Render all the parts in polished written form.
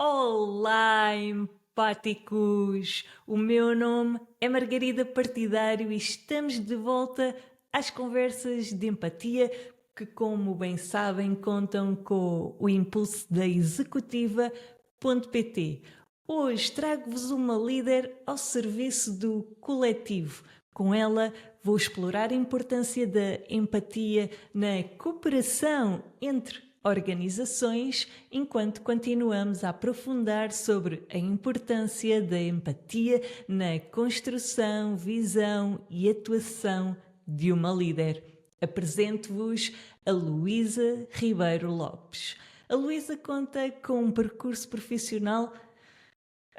Olá, empáticos! O meu nome é Margarida Partidário e estamos de volta às conversas de empatia que, como bem sabem, contam com o impulso da Executiva.pt. Hoje trago-vos uma líder ao serviço do coletivo. Com ela, vou explorar a importância da empatia na cooperação entre organizações, enquanto continuamos a aprofundar sobre a importância da empatia na construção, visão e atuação de uma líder. Apresento-vos a Luísa Ribeiro Lopes. A Luísa conta com um percurso profissional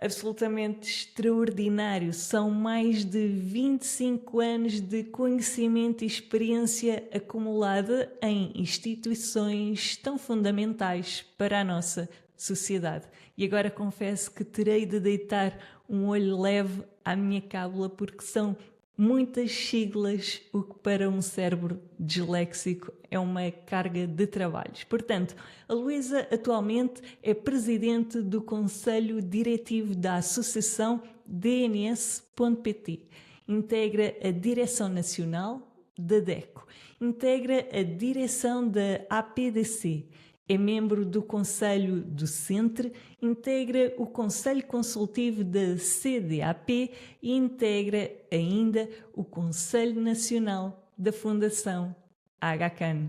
absolutamente extraordinário. São mais de 25 anos de conhecimento e experiência acumulada em instituições tão fundamentais para a nossa sociedade. E agora confesso que terei de deitar um olho leve à minha cábula porque são muitas siglas, o que para um cérebro disléxico é uma carga de trabalhos. Portanto, a Luísa atualmente é presidente do Conselho Diretivo da Associação DNS.pt. Integra a Direção Nacional da DECO. Integra a direção da APDC. É membro do Conselho do Centre, integra o Conselho Consultivo da CDAP e integra ainda o Conselho Nacional da Fundação HCAN.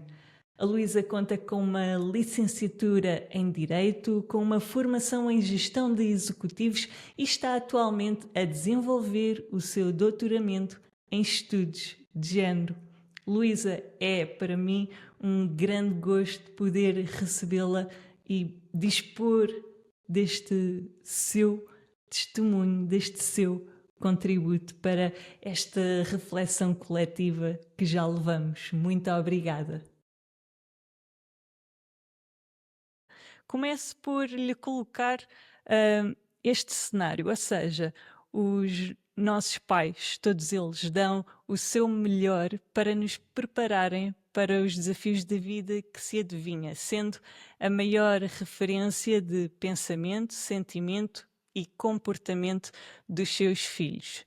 A Luísa conta com uma licenciatura em Direito, com uma formação em Gestão de Executivos e está atualmente a desenvolver o seu doutoramento em Estudos de Género. Luísa, é para mim um grande gosto poder recebê-la e dispor deste seu testemunho, deste seu contributo para esta reflexão coletiva que já levamos. Muito obrigada. Começo por lhe colocar este cenário, ou seja, os nossos pais, todos eles, dão o seu melhor para nos prepararem para os desafios da vida que se adivinha, sendo a maior referência de pensamento, sentimento e comportamento dos seus filhos.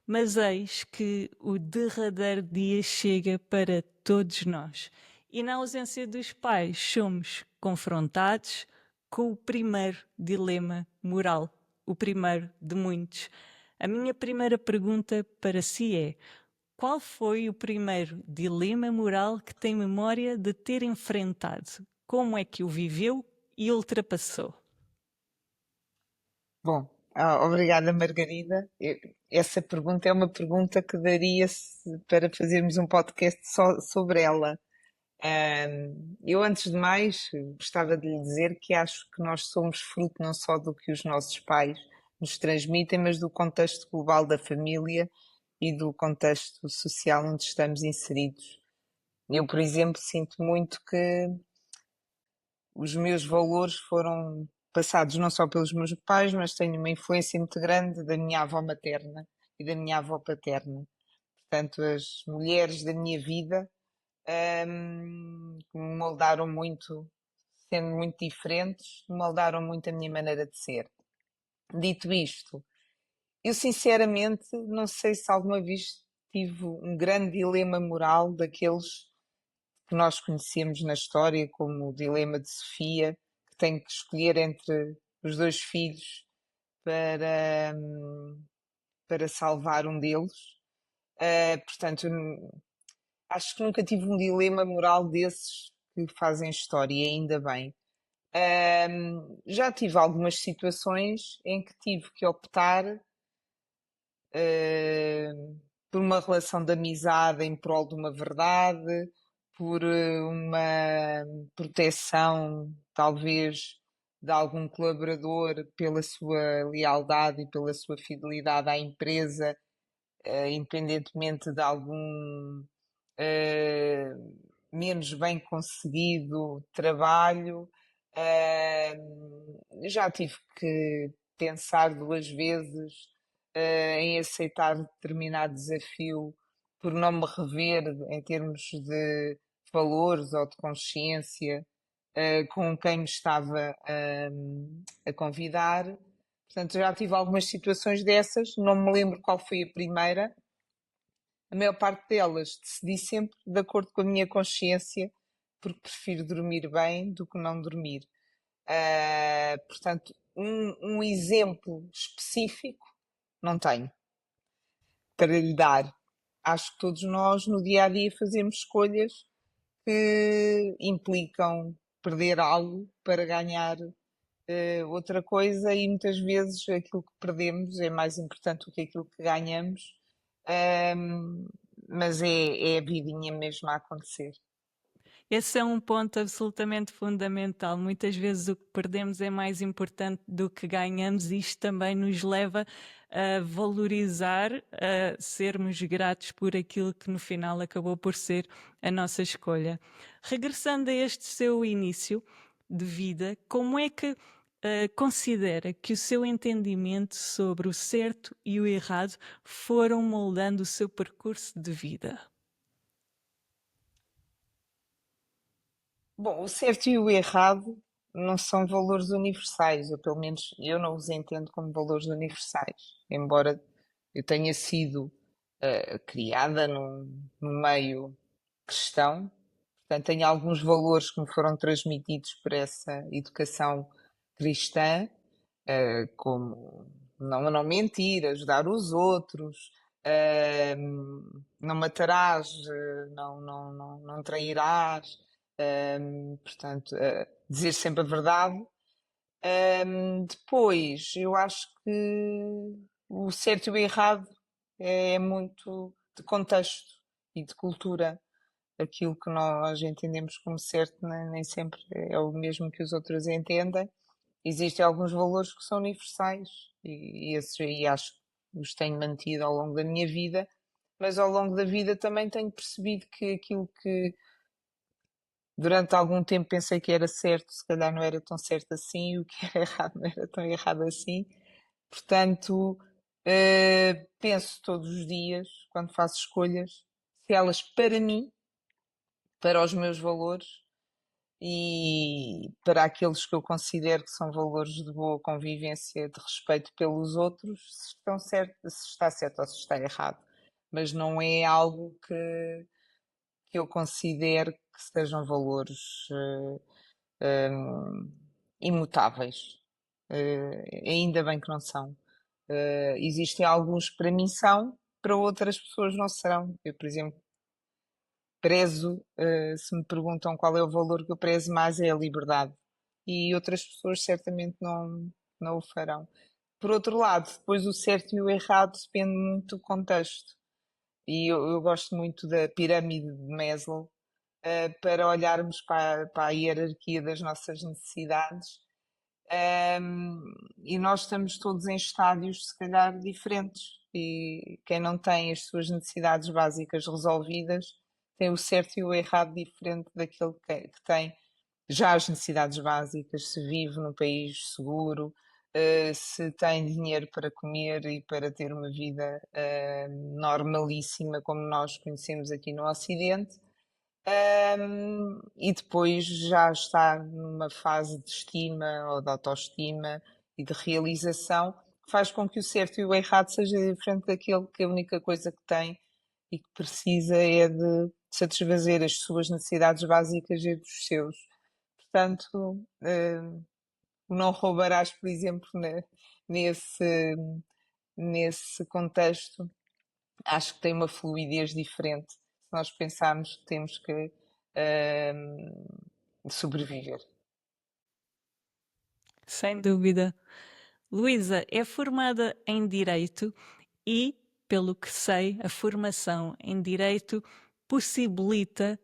Mas eis que o derradeiro dia chega para todos nós. E na ausência dos pais, somos confrontados com o primeiro dilema moral, o primeiro de muitos. A minha primeira pergunta para si é: qual foi o primeiro dilema moral que tem memória de ter enfrentado? Como é que o viveu e ultrapassou? Bom, obrigada, Margarida. Essa pergunta é uma pergunta que daria-se para fazermos um podcast só sobre ela. Eu, antes de mais, gostava de lhe dizer que acho que nós somos fruto não só do que os nossos pais nos transmitem, mas do contexto global da família e do contexto social onde estamos inseridos. Eu, por exemplo, sinto muito que os meus valores foram passados não só pelos meus pais, mas tenho uma influência muito grande da minha avó materna e da minha avó paterna. Portanto, as mulheres da minha vida que me moldaram muito, sendo muito diferentes, moldaram muito a minha maneira de ser. Dito isto, eu sinceramente não sei se alguma vez tive um grande dilema moral daqueles que nós conhecemos na história, como o dilema de Sofia, que tem que escolher entre os dois filhos para, para salvar um deles. Portanto, acho que nunca tive um dilema moral desses que fazem história, e ainda bem. Já tive algumas situações em que tive que optar por uma relação de amizade em prol de uma verdade, por uma proteção, talvez, de algum colaborador pela sua lealdade e pela sua fidelidade à empresa, independentemente de algum menos bem conseguido trabalho. Já tive que pensar duas vezes em aceitar determinado desafio por não me rever em termos de valores ou de consciência com quem me estava a convidar. Portanto, já tive algumas situações dessas, não me lembro qual foi a primeira. A maior parte delas decidi sempre de acordo com a minha consciência, porque prefiro dormir bem do que não dormir. Portanto, um exemplo específico não tenho para lhe dar. Acho que todos nós no dia a dia fazemos escolhas que implicam perder algo para ganhar outra coisa, e muitas vezes aquilo que perdemos é mais importante do que aquilo que ganhamos. Ahm, mas é a vidinha mesmo a acontecer. Esse é um ponto absolutamente fundamental. Muitas vezes o que perdemos é mais importante do que ganhamos, e isto também nos leva a valorizar, a sermos gratos por aquilo que no final acabou por ser a nossa escolha. Regressando a este seu início de vida, como é que considera que o seu entendimento sobre o certo e o errado foram moldando o seu percurso de vida? Bom, o certo e o errado não são valores universais, ou pelo menos eu não os entendo como valores universais, embora eu tenha sido criada num meio cristão, portanto tenho alguns valores que me foram transmitidos por essa educação cristã, como não mentir, ajudar os outros, não matarás, não trairás, portanto, dizer sempre a verdade. Depois, eu acho que o certo e o errado é muito de contexto e de cultura. Aquilo que nós entendemos como certo nem sempre é o mesmo que os outros entendem. Existem alguns valores que são universais, e esses aí acho que os tenho mantido ao longo da minha vida, mas ao longo da vida também tenho percebido que aquilo que durante algum tempo pensei que era certo, se calhar não era tão certo assim, e o que era errado não era tão errado assim. Portanto, penso todos os dias, quando faço escolhas, se elas para mim, para os meus valores e para aqueles que eu considero que são valores de boa convivência, de respeito pelos outros, se estão certo, se está certo ou se está errado. Mas não é algo que eu considero que sejam valores imutáveis. Ainda bem que não são. Existem alguns que para mim são, para outras pessoas não serão. Eu, por exemplo, prezo, se me perguntam qual é o valor que eu prezo mais, é a liberdade. E outras pessoas certamente não o farão. Por outro lado, depois o certo e o errado depende muito do contexto. E eu gosto muito da pirâmide de Maslow, para olharmos para a hierarquia das nossas necessidades. E nós estamos todos em estádios, se calhar, diferentes. E quem não tem as suas necessidades básicas resolvidas tem o certo e o errado diferente daquele que tem já as necessidades básicas, se vive num país seguro, se tem dinheiro para comer e para ter uma vida normalíssima, como nós conhecemos aqui no Ocidente. E depois já está numa fase de estima ou de autoestima e de realização, que faz com que o certo e o errado seja diferente daquele que a única coisa que tem e que precisa é de satisfazer as suas necessidades básicas e dos seus. Portanto, não roubarás, por exemplo, nesse, nesse contexto, acho que tem uma fluidez diferente. Se nós pensarmos que temos que sobreviver. Sem dúvida. Luísa é formada em Direito e, pelo que sei, a formação em Direito possibilita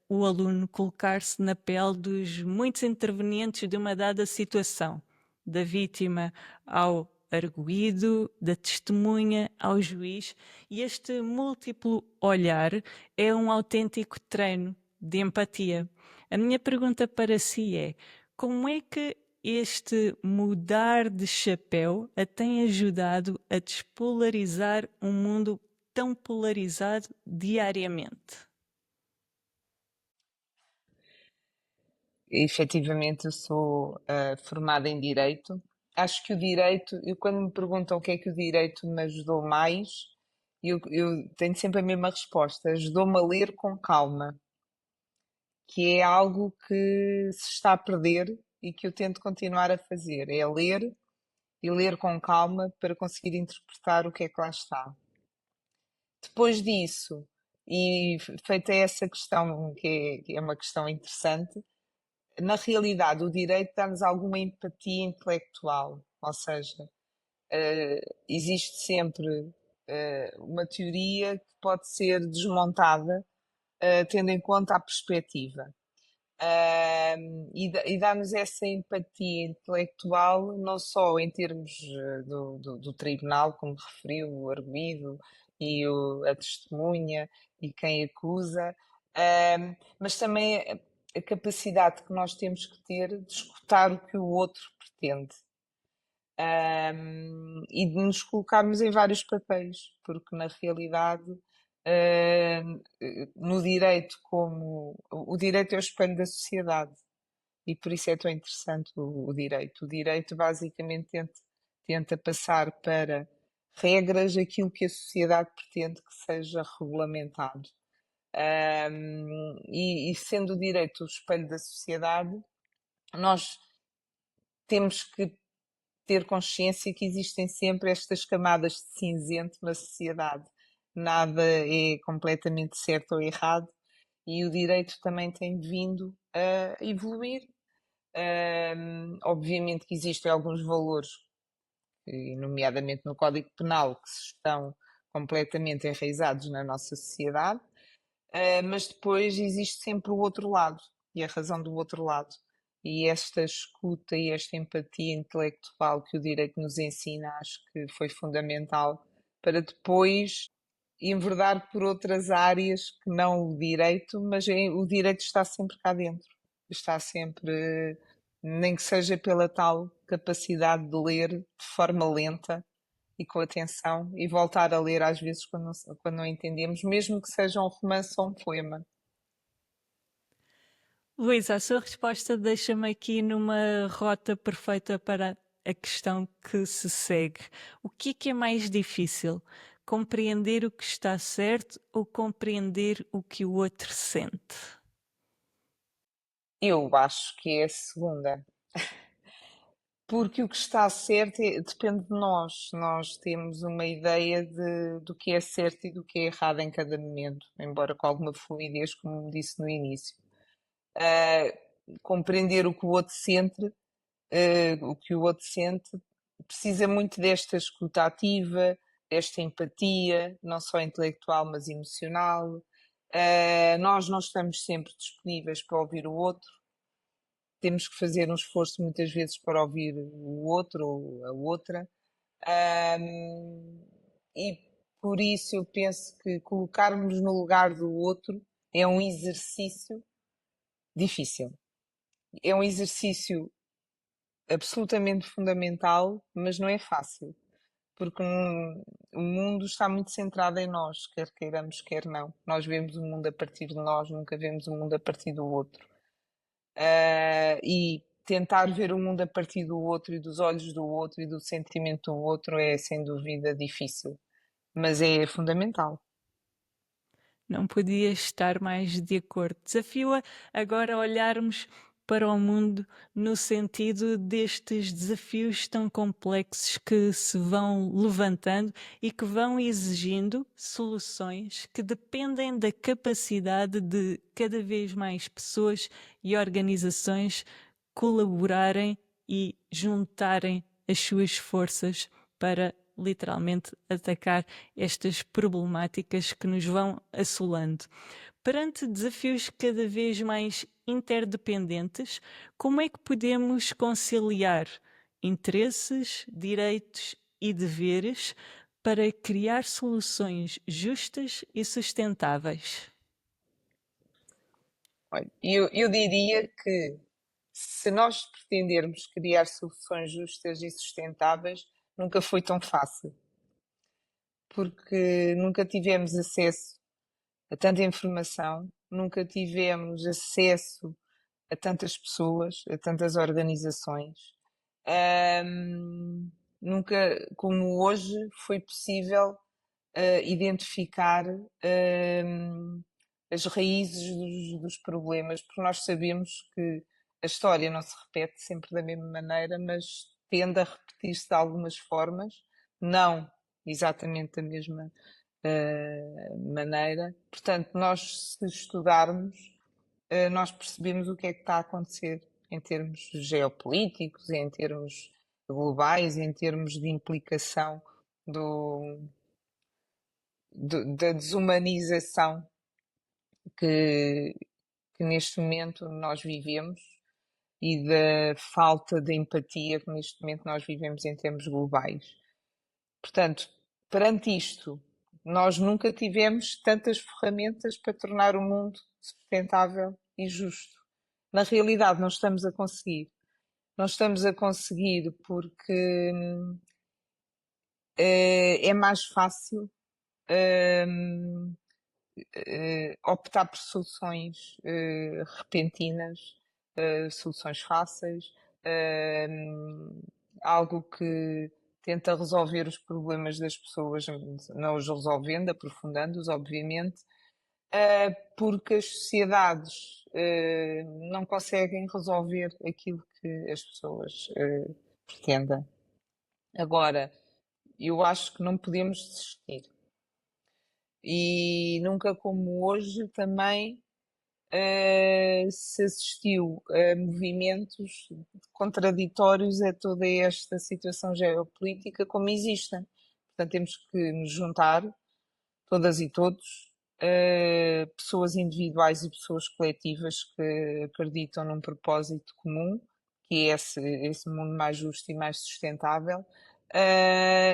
o aluno colocar-se na pele dos muitos intervenientes de uma dada situação, da vítima ao arguído, da testemunha ao juiz, e este múltiplo olhar é um autêntico treino de empatia. A minha pergunta para si é: como é que este mudar de chapéu a tem ajudado a despolarizar um mundo tão polarizado diariamente? efetivamente, eu sou formada em Direito. Acho que o Direito, eu, quando me perguntam o que é que o Direito me ajudou mais, eu tenho sempre a mesma resposta: ajudou-me a ler com calma, que é algo que se está a perder e que eu tento continuar a fazer. É ler e ler com calma para conseguir interpretar o que é que lá está. Depois disso, e feita essa questão, que é uma questão interessante, na realidade, o direito dá-nos alguma empatia intelectual, ou seja, existe sempre uma teoria que pode ser desmontada, tendo em conta a perspectiva. E dá-nos essa empatia intelectual, não só em termos do tribunal, como referiu, o arguido e a testemunha e quem acusa, mas também a capacidade que nós temos que ter de escutar o que o outro pretende. E de nos colocarmos em vários papéis, porque na realidade, no direito, como o direito é o espelho da sociedade, e por isso é tão interessante o direito. O direito basicamente tenta passar para regras aquilo que a sociedade pretende que seja regulamentado. E sendo o direito o espelho da sociedade, nós temos que ter consciência que existem sempre estas camadas de cinzento na sociedade. Nada é completamente certo ou errado, e o direito também tem vindo a evoluir. Obviamente que existem alguns valores, nomeadamente no Código Penal, que estão completamente enraizados na nossa sociedade, mas depois existe sempre o outro lado e a razão do outro lado. E esta escuta e esta empatia intelectual que o direito nos ensina, acho que foi fundamental para depois enverdar por outras áreas que não o direito, mas o direito está sempre cá dentro. Está sempre, nem que seja pela tal capacidade de ler de forma lenta e com atenção e voltar a ler às vezes quando não entendemos, mesmo que seja um romance ou um poema. Luísa, a sua resposta deixa-me aqui numa rota perfeita para a questão que se segue. O que é mais difícil? Compreender o que está certo ou compreender o que o outro sente? Eu acho que é a segunda, porque o que está certo depende de nós. Nós temos uma ideia do que é certo e do que é errado em cada momento, embora com alguma fluidez, como disse no início. Ah, Compreender o que o outro sente, precisa muito desta escuta ativa, desta empatia, não só intelectual, mas emocional. Nós não estamos sempre disponíveis para ouvir o outro, temos que fazer um esforço muitas vezes para ouvir o outro ou a outra. E por isso eu penso que colocarmos no lugar do outro é um exercício difícil. É um exercício absolutamente fundamental, mas não é fácil, porque o mundo está muito centrado em nós, quer queiramos, quer não. Nós vemos o mundo a partir de nós, nunca vemos o mundo a partir do outro. E tentar ver o mundo a partir do outro e dos olhos do outro e do sentimento do outro é sem dúvida difícil, mas é fundamental. Não podia estar mais de acordo. Desafio-a agora a olharmos para o mundo no sentido destes desafios tão complexos que se vão levantando e que vão exigindo soluções que dependem da capacidade de cada vez mais pessoas e organizações colaborarem e juntarem as suas forças para literalmente atacar estas problemáticas que nos vão assolando. Perante desafios cada vez mais interdependentes, como é que podemos conciliar interesses, direitos e deveres para criar soluções justas e sustentáveis? Olha, eu diria que se nós pretendermos criar soluções justas e sustentáveis, nunca foi tão fácil, porque nunca tivemos acesso a tanta informação, nunca tivemos acesso a tantas pessoas, a tantas organizações. Ahm, Nunca, como hoje, foi possível identificar as raízes dos problemas, porque nós sabemos que a história não se repete sempre da mesma maneira, mas tende a repetir-se de algumas formas, não exatamente da mesma maneira. Portanto, nós, se estudarmos, nós percebemos o que é que está a acontecer em termos geopolíticos, em termos globais, em termos de implicação do, da desumanização que, que neste momento nós vivemos e da falta de empatia que neste momento nós vivemos em termos globais. Portanto, perante isto, nós nunca tivemos tantas ferramentas para tornar o mundo sustentável e justo. Na realidade, não estamos a conseguir. Não estamos a conseguir porque é mais fácil optar por soluções repentinas, soluções fáceis, algo que tenta resolver os problemas das pessoas, não os resolvendo, aprofundando-os, obviamente, porque as sociedades não conseguem resolver aquilo que as pessoas pretendem. Agora, eu acho que não podemos desistir. E nunca como hoje também se assistiu a movimentos contraditórios a toda esta situação geopolítica como existem. Portanto, temos que nos juntar, todas e todos, pessoas individuais e pessoas coletivas que acreditam num propósito comum, que é esse mundo mais justo e mais sustentável,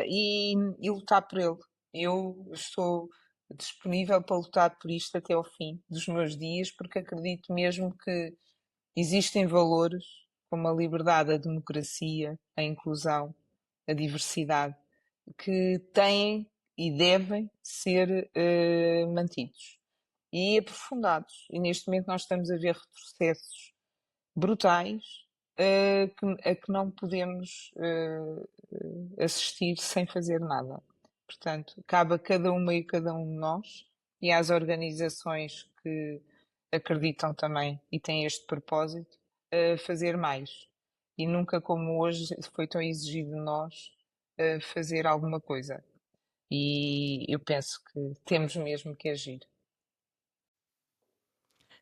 e lutar por ele. Eu estou disponível para lutar por isto até ao fim dos meus dias, porque acredito mesmo que existem valores como a liberdade, a democracia, a inclusão, a diversidade, que têm e devem ser mantidos e aprofundados. E neste momento nós estamos a ver retrocessos brutais a que não podemos assistir sem fazer nada. Portanto, cabe a cada uma e cada um de nós e às organizações que acreditam também e têm este propósito, fazer mais. E nunca como hoje foi tão exigido de nós fazer alguma coisa. E eu penso que temos mesmo que agir.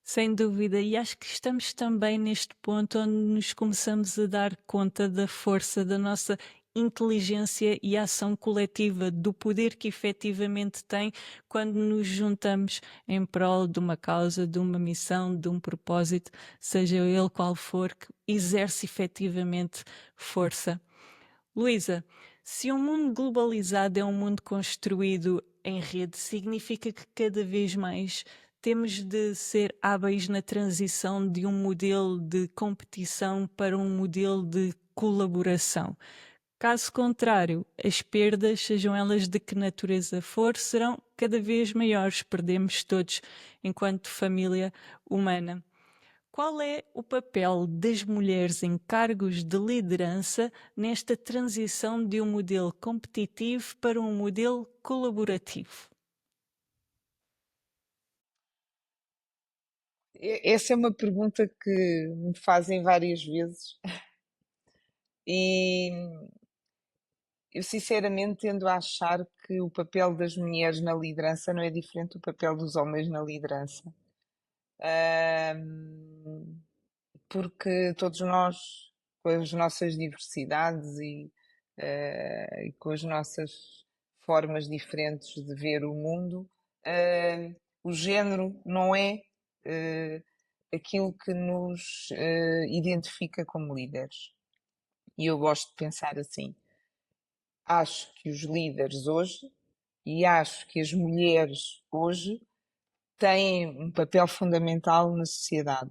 Sem dúvida, e acho que estamos também neste ponto onde nos começamos a dar conta da força da nossa inteligência e ação coletiva, do poder que efetivamente tem quando nos juntamos em prol de uma causa, de uma missão, de um propósito, seja ele qual for, que exerce efetivamente força. Luísa, se um mundo globalizado é um mundo construído em rede, significa que cada vez mais temos de ser hábeis na transição de um modelo de competição para um modelo de colaboração. Caso contrário, as perdas, sejam elas de que natureza for, serão cada vez maiores. Perdemos todos enquanto família humana. Qual é o papel das mulheres em cargos de liderança nesta transição de um modelo competitivo para um modelo colaborativo? Essa é uma pergunta que me fazem várias vezes e eu sinceramente tendo a achar que o papel das mulheres na liderança não é diferente do papel dos homens na liderança. Ahm, Porque todos nós, com as nossas diversidades e com as nossas formas diferentes de ver o mundo, o género não é eh, aquilo que nos identifica como líderes. E eu gosto de pensar assim. Acho que os líderes hoje e acho que as mulheres hoje têm um papel fundamental na sociedade.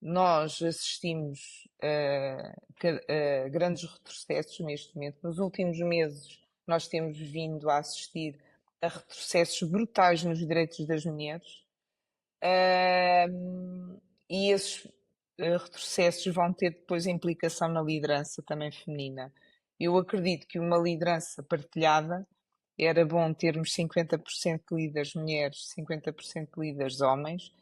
Nós assistimos a grandes retrocessos neste momento. Nos últimos meses, nós temos vindo a assistir a retrocessos brutais nos direitos das mulheres. E esses retrocessos vão ter depois implicação na liderança também feminina. Eu acredito que uma liderança partilhada era bom termos 50% de líderes mulheres, 50% de líderes homens,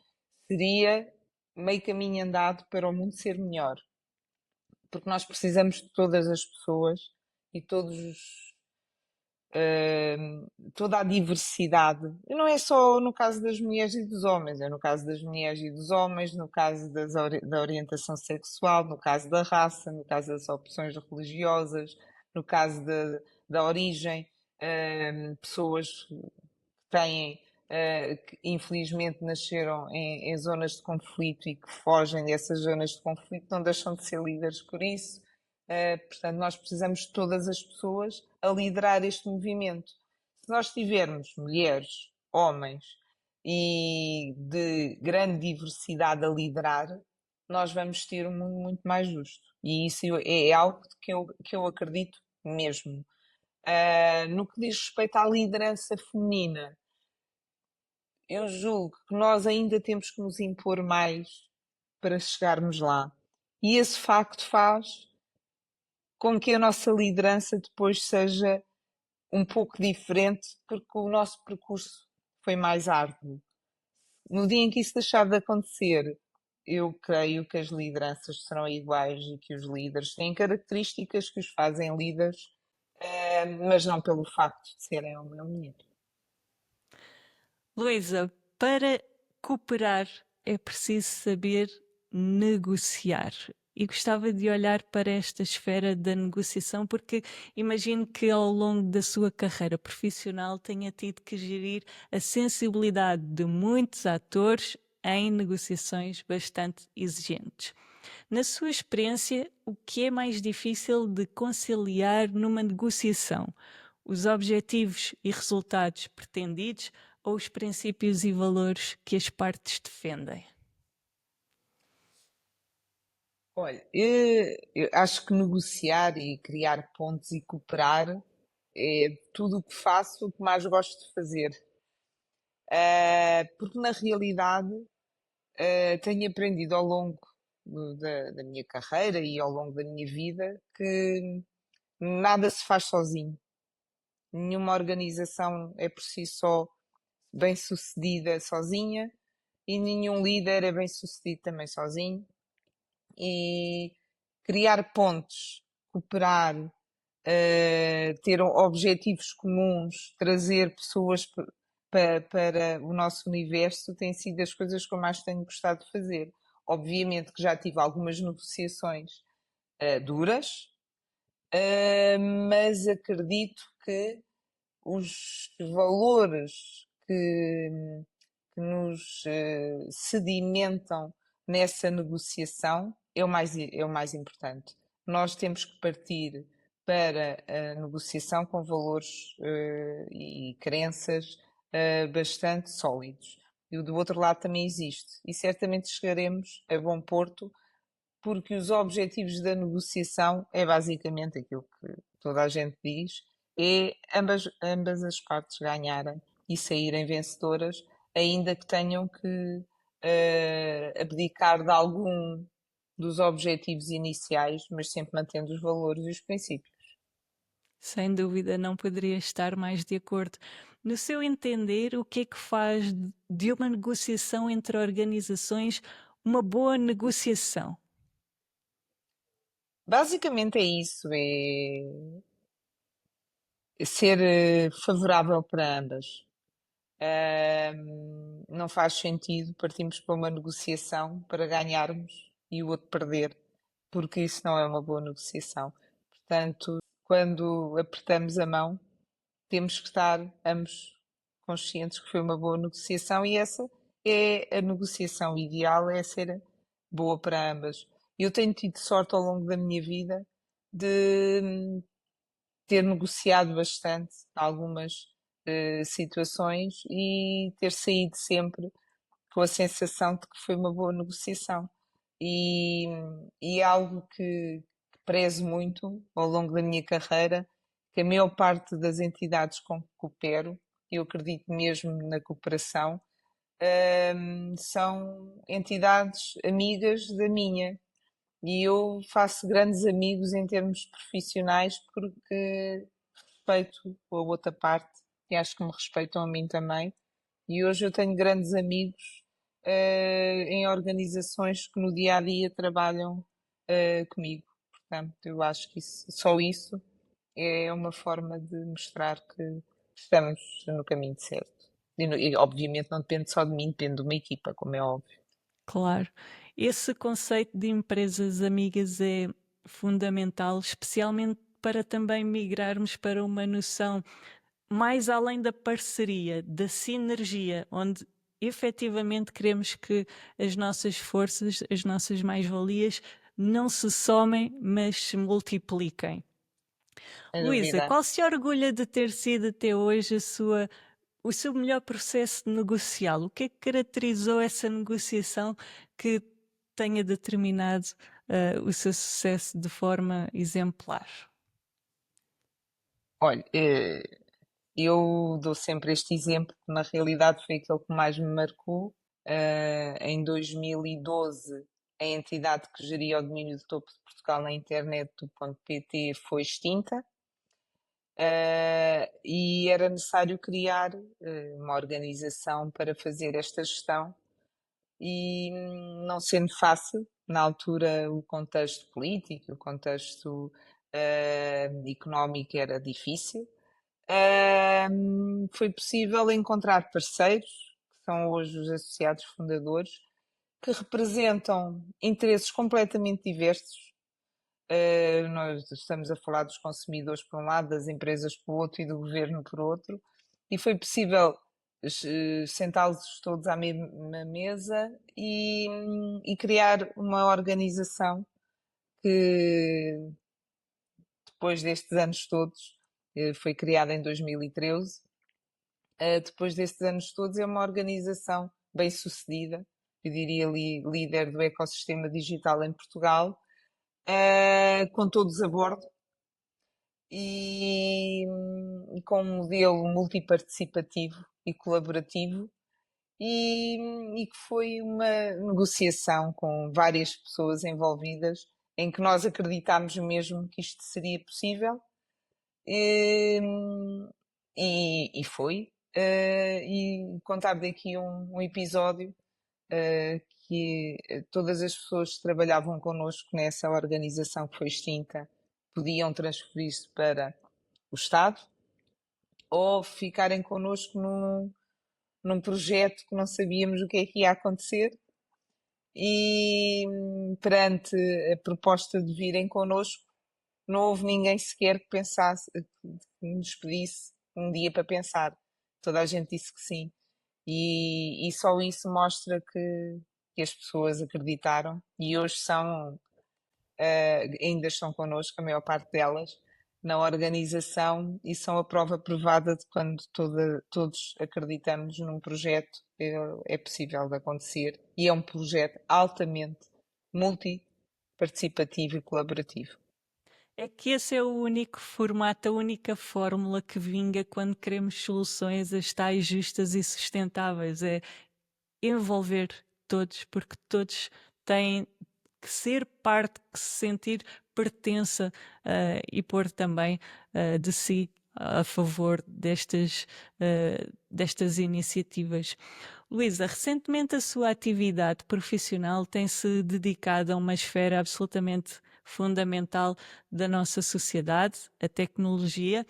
seria meio caminho andado para o mundo ser melhor, porque nós precisamos de todas as pessoas e toda a diversidade. E não é só no caso das mulheres e dos homens, é no caso das mulheres e dos homens, no caso da orientação sexual, no caso da raça, no caso das opções religiosas, no caso da origem. Pessoas que têm, que infelizmente nasceram em zonas de conflito e que fogem dessas zonas de conflito, não deixam de ser líderes por isso. Portanto, nós precisamos de todas as pessoas a liderar este movimento. Se nós tivermos mulheres, homens e de grande diversidade a liderar, nós vamos ter um mundo muito mais justo. E isso é algo que eu acredito mesmo. No que diz respeito à liderança feminina, eu julgo que nós ainda temos que nos impor mais para chegarmos lá. E esse facto faz com que a nossa liderança depois seja um pouco diferente, porque o nosso percurso foi mais árduo. No dia em que isso deixar de acontecer, eu creio que as lideranças serão iguais e que os líderes têm características que os fazem líderes, mas não pelo facto de serem homem ou mulher. Luísa, para cooperar é preciso saber negociar. E gostava de olhar para esta esfera da negociação, porque imagino que ao longo da sua carreira profissional tenha tido que gerir a sensibilidade de muitos atores em negociações bastante exigentes. Na sua experiência, o que é mais difícil de conciliar numa negociação? Os objetivos e resultados pretendidos ou os princípios e valores que as partes defendem? Olha, eu acho que negociar e criar pontos e cooperar é tudo o que faço, o que mais gosto de fazer. Porque na realidade tenho aprendido ao longo da minha carreira e ao longo da minha vida que nada se faz sozinho. Nenhuma organização é por si só bem-sucedida sozinha e nenhum líder é bem-sucedido também sozinho. E criar pontes, cooperar, ter objetivos comuns, trazer pessoas para o nosso universo, tem sido as coisas que eu mais tenho gostado de fazer. Obviamente que já tive algumas negociações duras, mas acredito que os valores que nos sedimentam nessa negociação é o mais importante. Nós temos que partir para a negociação com valores e crenças bastante sólidos. E o do outro lado também existe. E certamente chegaremos a bom porto, porque os objetivos da negociação é basicamente aquilo que toda a gente diz, é ambas as partes ganharem e saírem vencedoras, ainda que tenham que abdicar de algum dos objetivos iniciais, mas sempre mantendo os valores e os princípios. Sem dúvida, não poderia estar mais de acordo. No seu entender, o que é que faz de uma negociação entre organizações uma boa negociação? Basicamente é isso, é ser favorável para ambas. Não faz sentido partirmos para uma negociação para ganharmos e o outro perder, porque isso não é uma boa negociação. Portanto, quando apertamos a mão, temos que estar ambos conscientes que foi uma boa negociação e essa é a negociação ideal, é ser boa para ambas. Eu tenho tido sorte ao longo da minha vida de ter negociado bastante algumas situações e ter saído sempre com a sensação de que foi uma boa negociação. E, e é algo que prezo muito ao longo da minha carreira, que a maior parte das entidades com que coopero, eu acredito mesmo na cooperação, são entidades amigas da minha. E eu faço grandes amigos em termos profissionais porque respeito a outra parte e acho que me respeitam a mim também. E hoje eu tenho grandes amigos, em organizações que no dia a dia trabalham, comigo. Portanto, eu acho que só isso é uma forma de mostrar que estamos no caminho certo. E obviamente não depende só de mim, depende de uma equipa, como é óbvio. Claro. Esse conceito de empresas amigas é fundamental, especialmente para também migrarmos para uma noção mais além da parceria, da sinergia, onde efetivamente queremos que as nossas forças, as nossas mais-valias não se somem, mas se multipliquem. Sem Luísa, dúvida. qual se orgulha de ter sido até hoje o seu melhor processo negocial? O que é que caracterizou essa negociação que tenha determinado o seu sucesso de forma exemplar? Olha, eu dou sempre este exemplo, que na realidade foi aquele que mais me marcou. Em 2012, a entidade que geria o domínio do topo de Portugal na internet, do .pt, foi extinta. E era necessário criar uma organização para fazer esta gestão e não sendo fácil, na altura o contexto político, o contexto económico era difícil. Foi possível encontrar parceiros, que são hoje os associados fundadores, que representam interesses completamente diversos. Nós estamos a falar dos consumidores por um lado, das empresas por outro e do governo por outro, e foi possível sentá-los todos à mesma mesa e criar uma organização que, depois destes anos todos, foi criada em 2013. Depois destes anos todos, é uma organização bem sucedida, eu diria líder do ecossistema digital em Portugal, com todos a bordo e com um modelo multiparticipativo e colaborativo e que foi uma negociação com várias pessoas envolvidas em que nós acreditámos mesmo que isto seria possível e foi. E contar daqui um episódio que todas as pessoas que trabalhavam connosco nessa organização que foi extinta podiam transferir-se para o Estado ou ficarem connosco num projeto que não sabíamos o que é que ia acontecer e perante a proposta de virem connosco não houve ninguém sequer que pensasse, que nos pedisse um dia para pensar. Toda a gente disse que sim. E só isso mostra que as pessoas acreditaram e hoje ainda estão connosco, a maior parte delas, na organização e são a prova provada de quando todos acreditamos num projeto, é possível de acontecer e é um projeto altamente multiparticipativo e colaborativo. É que esse é o único formato, a única fórmula que vinga quando queremos soluções as tais justas e sustentáveis. É envolver todos, porque todos têm que ser parte, que se sentir pertença e pôr também de si a favor destas iniciativas. Luísa, recentemente a sua atividade profissional tem-se dedicado a uma esfera absolutamente fundamental da nossa sociedade, a tecnologia,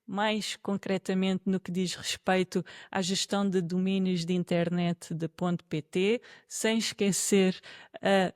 mais concretamente no que diz respeito à gestão de domínios de internet de .pt, sem esquecer a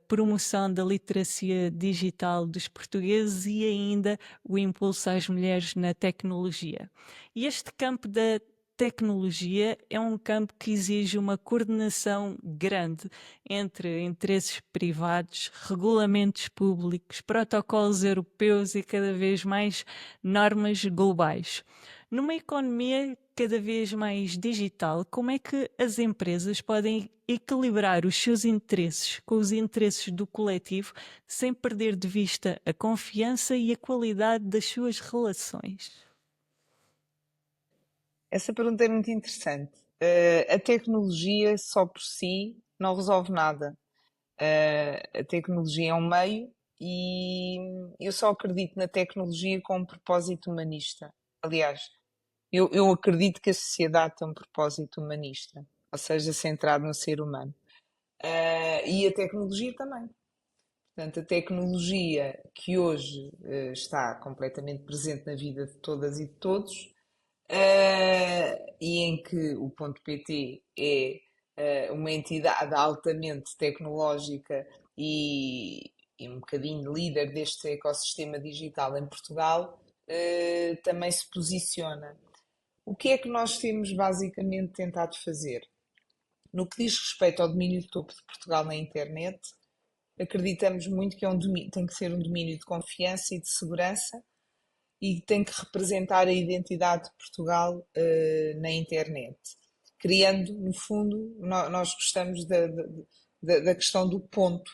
promoção da literacia digital dos portugueses e ainda o impulso às mulheres na tecnologia. E este campo da tecnologia é um campo que exige uma coordenação grande entre interesses privados, regulamentos públicos, protocolos europeus e cada vez mais normas globais. Numa economia cada vez mais digital, como é que as empresas podem equilibrar os seus interesses com os interesses do coletivo sem perder de vista a confiança e a qualidade das suas relações? Essa pergunta é muito interessante. A tecnologia só por si não resolve nada. A tecnologia é um meio e eu só acredito na tecnologia com um propósito humanista. Aliás, eu acredito que a sociedade tem um propósito humanista, ou seja, centrado no ser humano. E a tecnologia também. Portanto, a tecnologia que hoje está completamente presente na vida de todas e de todos, e em que o ponto .pt é uma entidade altamente tecnológica e um bocadinho líder deste ecossistema digital em Portugal, também se posiciona. O que é que nós temos basicamente tentado fazer? No que diz respeito ao domínio de topo de Portugal na internet, acreditamos muito que tem que ser um domínio de confiança e de segurança e tem que representar a identidade de Portugal na internet. Criando, no fundo, nós gostamos da questão do ponto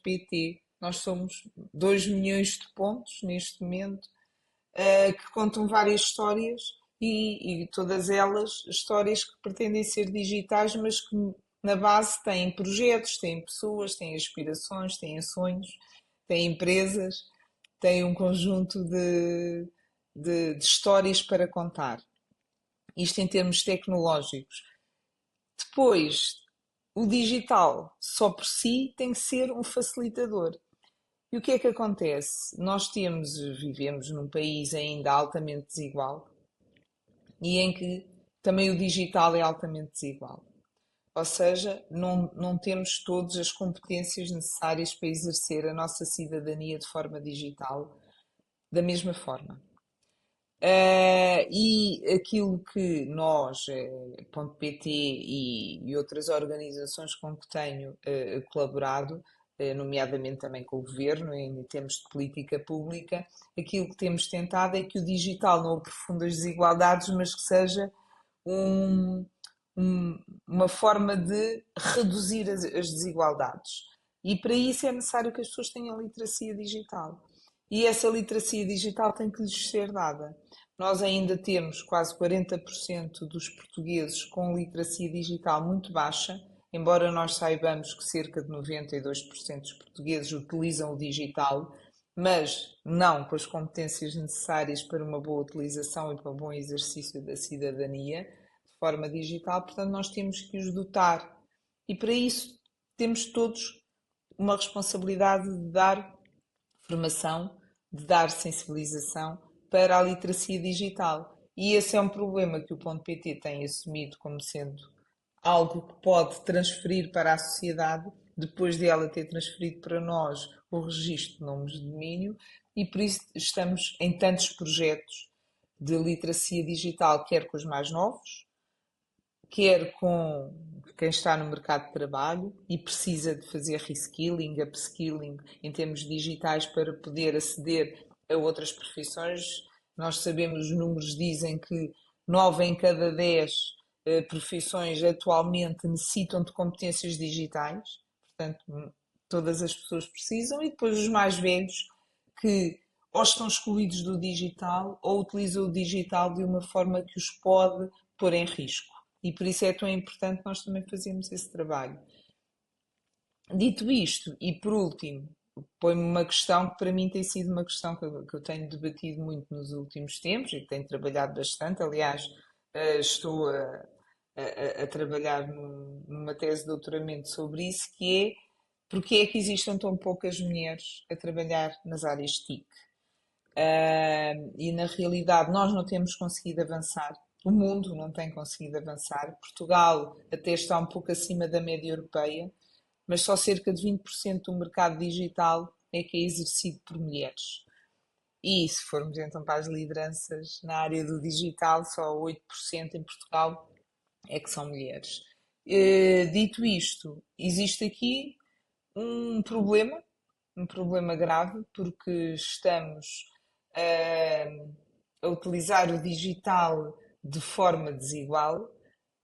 PT. Nós somos 2 milhões de pontos neste momento, que contam várias histórias e todas elas histórias que pretendem ser digitais, mas que na base têm projetos, têm pessoas, têm aspirações, têm sonhos, têm empresas, têm um conjunto de histórias para contar. Isto em termos tecnológicos. Depois, o digital só por si tem que ser um facilitador. E o que é que acontece? Vivemos num país ainda altamente desigual e em que também o digital é altamente desigual. Ou seja, não temos todas as competências necessárias para exercer a nossa cidadania de forma digital da mesma forma. E aquilo que nós, ponto .pt e outras organizações com que tenho colaborado, nomeadamente também com o Governo, em termos de política pública, aquilo que temos tentado é que o digital não aprofunde as desigualdades, mas que seja um, uma forma de reduzir as desigualdades. E para isso é necessário que as pessoas tenham literacia digital. E essa literacia digital tem que lhes ser dada. Nós ainda temos quase 40% dos portugueses com literacia digital muito baixa, embora nós saibamos que cerca de 92% dos portugueses utilizam o digital, mas não com as competências necessárias para uma boa utilização e para um bom exercício da cidadania de forma digital, portanto, nós temos que os dotar. E para isso temos todos uma responsabilidade de dar formação, de dar sensibilização para a literacia digital. E esse é um problema que o ponto .pt tem assumido como sendo algo que pode transferir para a sociedade, depois de ela ter transferido para nós o registro de nomes de domínio, e por isso estamos em tantos projetos de literacia digital, quer com os mais novos, quer com quem está no mercado de trabalho e precisa de fazer reskilling, upskilling em termos digitais para poder aceder a outras profissões. Nós sabemos, os números dizem que 9 em cada 10 profissões atualmente necessitam de competências digitais, portanto, todas as pessoas precisam, e depois os mais velhos que ou estão excluídos do digital ou utilizam o digital de uma forma que os pode pôr em risco. E por isso é tão importante nós também fazermos esse trabalho. Dito isto, e por último, põe-me uma questão que para mim tem sido uma questão que eu tenho debatido muito nos últimos tempos e que tenho trabalhado bastante. Aliás, estou a trabalhar numa tese de doutoramento sobre isso, que é porque é que existem tão poucas mulheres a trabalhar nas áreas TIC. E na realidade nós não temos conseguido avançar, o mundo não tem conseguido avançar. Portugal até está um pouco acima da média europeia, mas só cerca de 20% do mercado digital é que é exercido por mulheres. E se formos então para as lideranças na área do digital, só 8% em Portugal é que são mulheres. Dito isto, existe aqui um problema grave, porque estamos a utilizar o digital de forma desigual,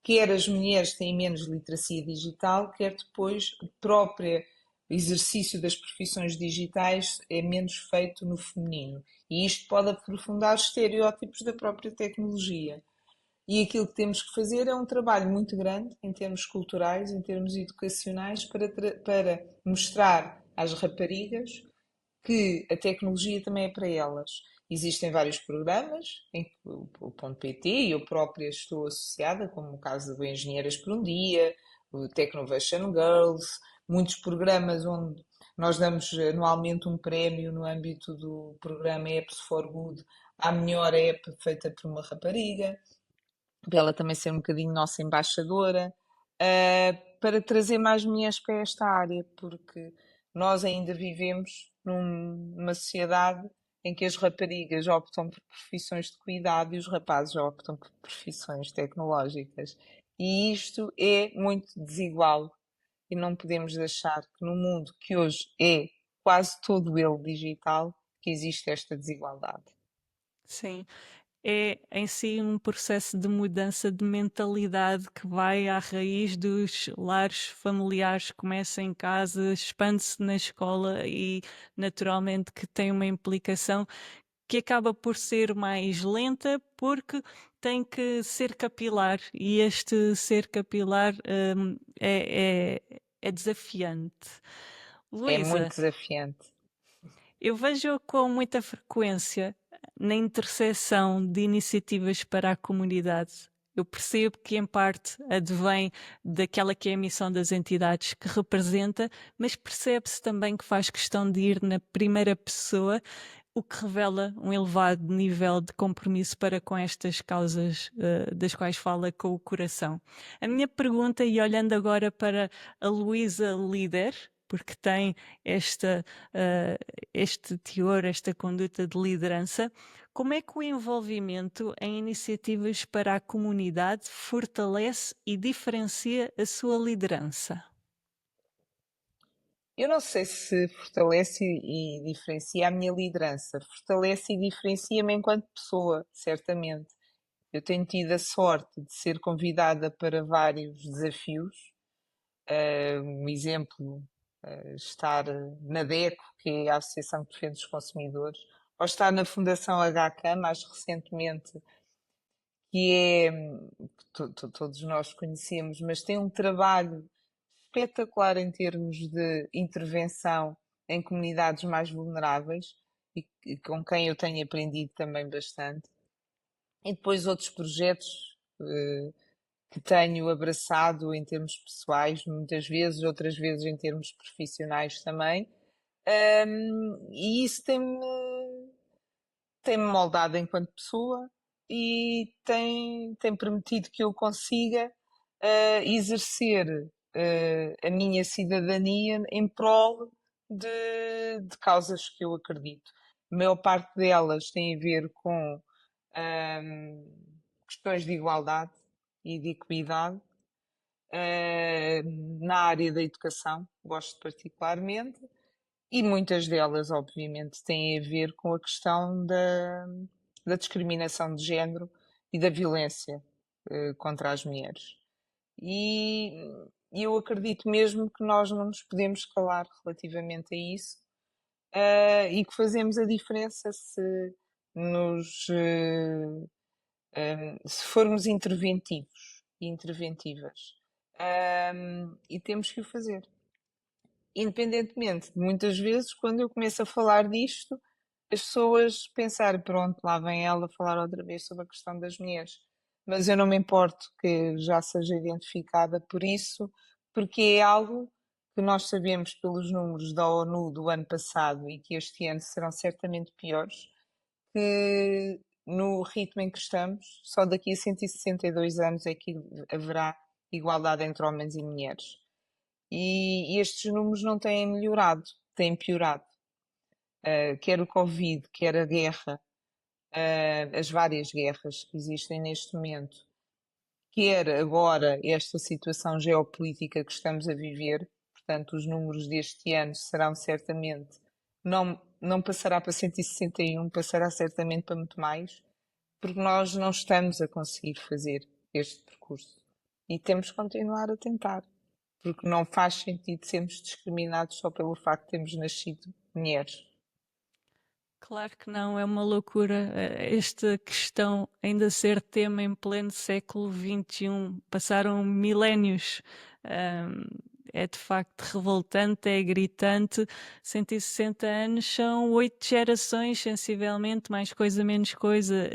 quer as mulheres têm menos literacia digital, quer depois o próprio exercício das profissões digitais é menos feito no feminino. E isto pode aprofundar os estereótipos da própria tecnologia. E aquilo que temos que fazer é um trabalho muito grande em termos culturais, em termos educacionais, para mostrar às raparigas que a tecnologia também é para elas. Existem vários programas em que o ponto PT e eu própria estou associada, como o caso do Engenheiras por um Dia, o Technovation Girls, muitos programas onde nós damos anualmente um prémio no âmbito do programa Apps for Good à melhor app feita por uma rapariga, para ela também ser um bocadinho nossa embaixadora, para trazer mais mulheres para esta área, porque nós ainda vivemos numa sociedade em que as raparigas optam por profissões de cuidado e os rapazes optam por profissões tecnológicas. E isto é muito desigual e não podemos deixar que no mundo que hoje é quase todo ele digital, que existe esta desigualdade. Sim. É em si um processo de mudança de mentalidade que vai à raiz dos lares familiares, começa em casa, expande-se na escola e naturalmente que tem uma implicação que acaba por ser mais lenta porque tem que ser capilar e este ser capilar é desafiante. É muito Luísa, desafiante. eu vejo com muita frequência na interseção de iniciativas para a comunidade. Eu percebo que, em parte, advém daquela que é a missão das entidades que representa, mas percebe-se também que faz questão de ir na primeira pessoa, o que revela um elevado nível de compromisso para com estas causas das quais fala com o coração. A minha pergunta, e olhando agora para a Luísa líder, porque tem esta, uh, este teor, esta conduta de liderança, como é que o envolvimento em iniciativas para a comunidade fortalece e diferencia a sua liderança? Eu não sei se fortalece e diferencia a minha liderança. Fortalece e diferencia-me enquanto pessoa, certamente. Eu tenho tido a sorte de ser convidada para vários desafios. Um exemplo, estar na DECO, que é a Associação que defende os consumidores, ou estar na Fundação HK, mais recentemente, que é, todos nós conhecemos, mas tem um trabalho espetacular em termos de intervenção em comunidades mais vulneráveis e com quem eu tenho aprendido também bastante. E depois outros projetos que tenho abraçado em termos pessoais, muitas vezes, outras vezes em termos profissionais também. E isso tem-me moldado enquanto pessoa e tem permitido que eu consiga exercer a minha cidadania em prol de causas que eu acredito. A maior parte delas tem a ver com questões de igualdade e de equidade. Na área da educação, gosto particularmente, e muitas delas, obviamente, têm a ver com a questão da discriminação de género e da violência contra as mulheres. E, e eu acredito mesmo que nós não nos podemos calar relativamente a isso, e que fazemos a diferença nos, uh, se formos interventivos e interventivas. E temos que o fazer. Independentemente de muitas vezes, quando eu começo a falar disto, as pessoas pensarem, pronto, lá vem ela falar outra vez sobre a questão das mulheres. Mas eu não me importo que já seja identificada por isso, porque é algo que nós sabemos pelos números da ONU do ano passado e que este ano serão certamente piores, que no ritmo em que estamos, só daqui a 162 anos é que haverá igualdade entre homens e mulheres. E estes números não têm melhorado, têm piorado. Quer o Covid, quer a guerra, as várias guerras que existem neste momento, quer agora esta situação geopolítica que estamos a viver, portanto, os números deste ano serão certamente, não passará para 161, passará certamente para muito mais, porque nós não estamos a conseguir fazer este percurso e temos que continuar a tentar, porque não faz sentido sermos discriminados só pelo facto de termos nascido mulheres. Claro que não, é uma loucura esta questão ainda ser tema em pleno século XXI. Passaram milénios. Ahm, É de facto revoltante, é gritante. 160 anos são 8 gerações, sensivelmente, mais coisa, menos coisa.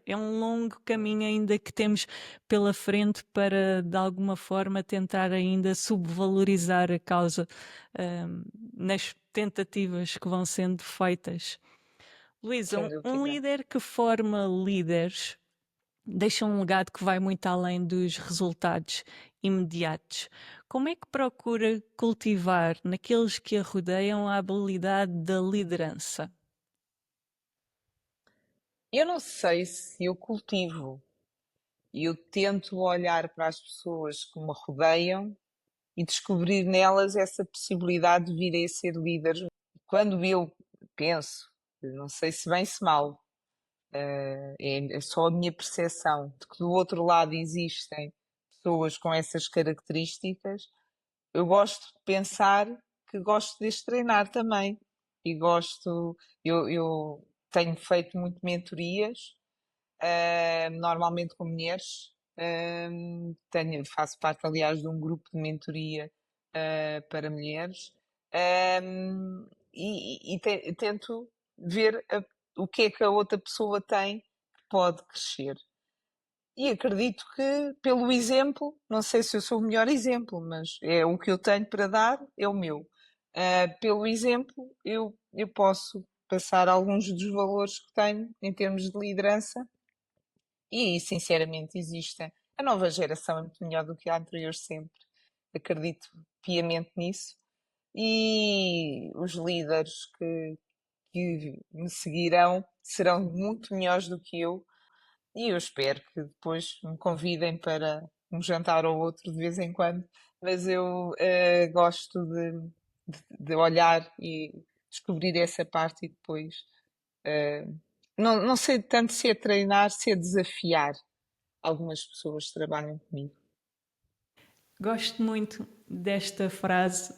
É um longo caminho ainda que temos pela frente para, de alguma forma, tentar ainda subvalorizar a causa, nas tentativas que vão sendo feitas. Luísa, Sem um dúvida. líder que forma líderes deixa um legado que vai muito além dos resultados imediatos. Como é que procura cultivar naqueles que a rodeiam a habilidade da liderança? Eu não sei se eu cultivo, eu tento olhar para as pessoas que me rodeiam e descobrir nelas essa possibilidade de virem a ser líderes. Quando eu penso, não sei se bem se mal, é só a minha percepção de que do outro lado existem pessoas com essas características, eu gosto de pensar que gosto de as treinar também. E gosto, eu tenho feito muito mentorias, normalmente com mulheres. Faço parte, aliás, de um grupo de mentoria, para mulheres. Tento ver o que é que a outra pessoa tem que pode crescer. E acredito que, pelo exemplo, não sei se eu sou o melhor exemplo, mas é o que eu tenho para dar, é o meu. Pelo exemplo, eu posso passar alguns dos valores que tenho em termos de liderança e, sinceramente, existe. A nova geração é muito melhor do que a anterior sempre. Acredito piamente nisso. E os líderes que me seguirão serão muito melhores do que eu. E eu espero que depois me convidem para um jantar ou outro de vez em quando. Mas eu gosto de olhar e descobrir essa parte e depois. eh, não sei tanto se é treinar, se é desafiar algumas pessoas que trabalham comigo. Gosto muito desta frase.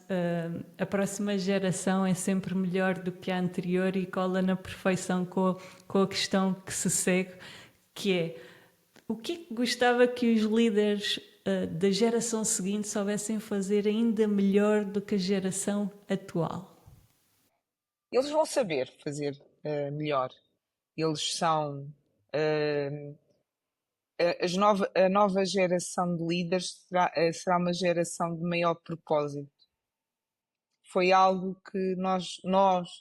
A próxima geração é sempre melhor do que a anterior e cola na perfeição com a questão que se segue, que é o que é que gostava que os líderes da geração seguinte soubessem fazer ainda melhor do que a geração atual? Eles vão saber fazer melhor. Eles são. eh, a nova geração de líderes será uma geração de maior propósito. Foi algo que nós,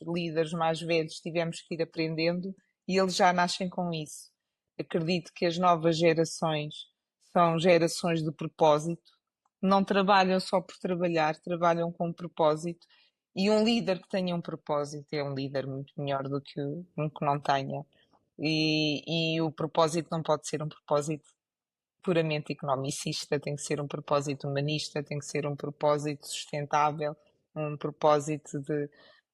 líderes mais velhos, tivemos que ir aprendendo e eles já nascem com isso. Acredito que as novas gerações são gerações de propósito, não trabalham só por trabalhar, trabalham com um propósito. E um líder que tenha um propósito é um líder muito melhor do que um que não tenha. E o propósito não pode ser um propósito puramente economicista, tem que ser um propósito humanista, tem que ser um propósito sustentável, um propósito de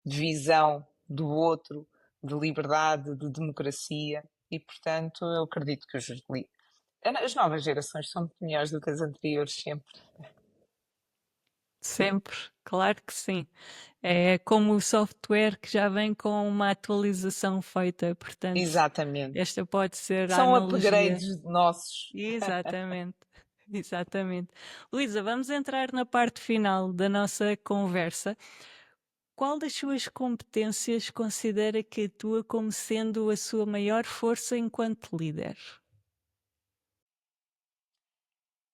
visão do outro, de liberdade, de democracia. E, portanto, eu acredito que as novas gerações são muito melhores do que as anteriores, sempre. Sempre, claro que sim. É como o software que já vem com uma atualização feita, portanto, Exatamente. esta pode ser a São analogia. upgrades nossos. Exatamente, exatamente. Luísa, vamos entrar na parte final da nossa conversa. Qual das suas competências considera que atua como sendo a sua maior força enquanto líder?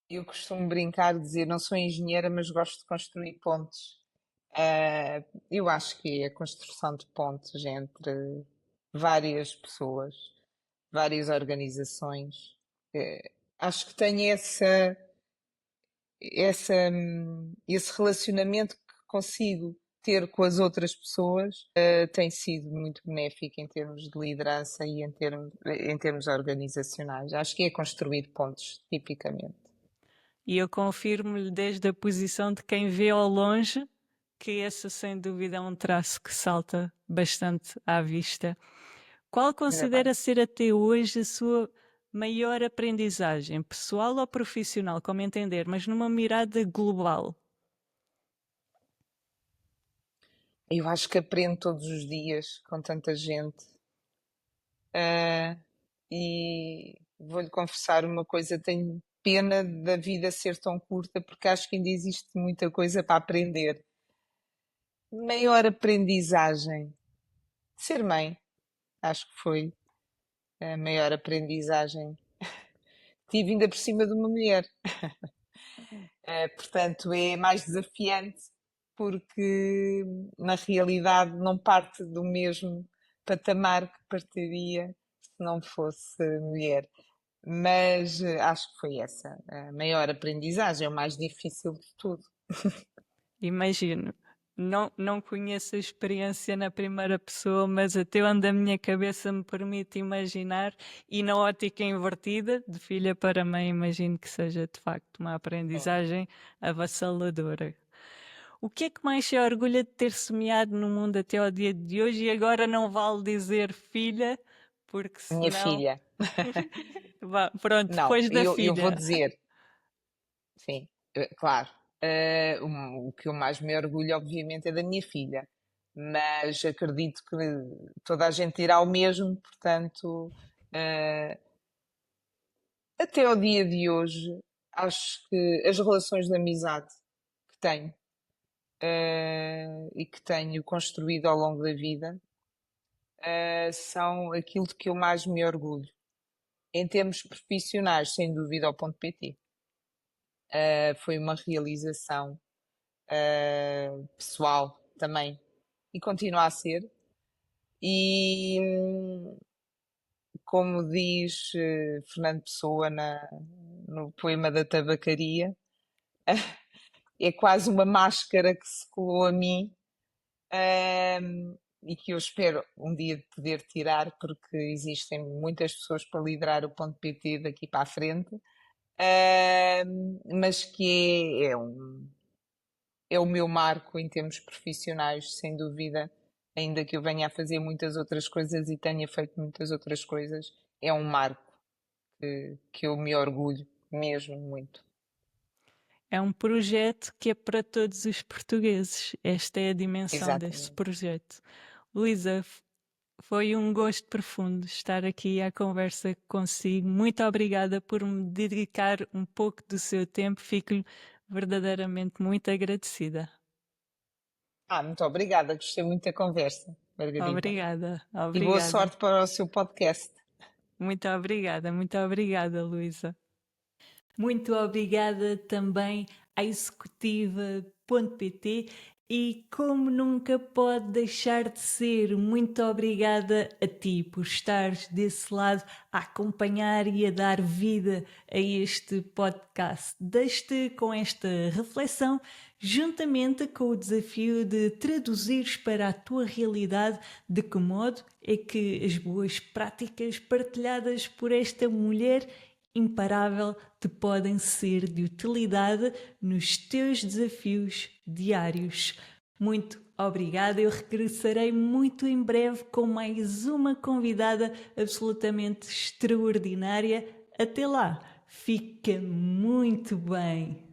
Eu costumo brincar, dizer, não sou engenheira, mas gosto de construir pontes. Eu acho que é a construção de pontes entre várias pessoas, várias organizações. Acho que tenho esse relacionamento que consigo ter com as outras pessoas, tem sido muito benéfico em termos de liderança e em termos organizacionais. Acho que é construir pontes, tipicamente. E eu confirmo-lhe desde a posição de quem vê ao longe que esse, sem dúvida, é um traço que salta bastante à vista. Qual Ainda bem. considera ser até hoje a sua maior aprendizagem, pessoal ou profissional, como entender, mas numa mirada global? Eu acho que aprendo todos os dias com tanta gente. Ah, e vou-lhe confessar uma coisa: tenho pena da vida ser tão curta, porque acho que ainda existe muita coisa para aprender. Maior aprendizagem. Ser mãe, acho que foi a maior aprendizagem. Tive ainda por cima de uma mulher. Portanto, é mais desafiante porque na realidade não parte do mesmo patamar que partiria se não fosse mulher. Mas acho que foi essa a maior aprendizagem, é o mais difícil de tudo. Imagino. Não conheço a experiência na primeira pessoa, mas até onde a minha cabeça me permite imaginar, e na ótica invertida, de filha para mãe, imagino que seja de facto uma É. aprendizagem avassaladora. O que é que mais se orgulha de ter semeado no mundo até ao dia de hoje? E agora não vale dizer filha, porque Minha senão. filha, Pronto, não, depois da eu vou filha. dizer, sim, claro, o que eu mais me orgulho, obviamente, é da minha filha, mas acredito que toda a gente dirá o mesmo, portanto, eh, até ao dia de hoje, acho que as relações de amizade que tenho, e que tenho construído ao longo da vida, são aquilo de que eu mais me orgulho. Em termos profissionais, sem dúvida, ao ponto PT. Foi uma realização pessoal também e continua a ser. E como diz Fernando Pessoa no poema da tabacaria, é quase uma máscara que se colou a mim, e que eu espero um dia poder tirar, porque existem muitas pessoas para liderar o ponto PT daqui para a frente, mas que é o meu marco em termos profissionais, sem dúvida, ainda que eu venha a fazer muitas outras coisas e tenha feito muitas outras coisas, é um marco que eu me orgulho mesmo muito. É um projeto que é para todos os portugueses. Esta é a dimensão deste Exatamente. projeto. Luísa, foi um gosto profundo estar aqui à conversa consigo. Muito obrigada por me dedicar um pouco do seu tempo. Fico-lhe verdadeiramente muito agradecida. Muito obrigada, gostei muito da conversa, Margarida. Obrigada, E boa obrigada. sorte para o seu podcast. Muito obrigada, Luísa. Muito obrigada também à executiva.pt e como nunca pode deixar de ser, muito obrigada a ti por estares desse lado a acompanhar e a dar vida a este podcast. Deixo-te com esta reflexão, juntamente com o desafio de traduzires para a tua realidade de que modo é que as boas práticas partilhadas por esta mulher imparável te podem ser de utilidade nos teus desafios diários. Muito obrigada, eu regressarei muito em breve com mais uma convidada absolutamente extraordinária. Até lá, fica muito bem!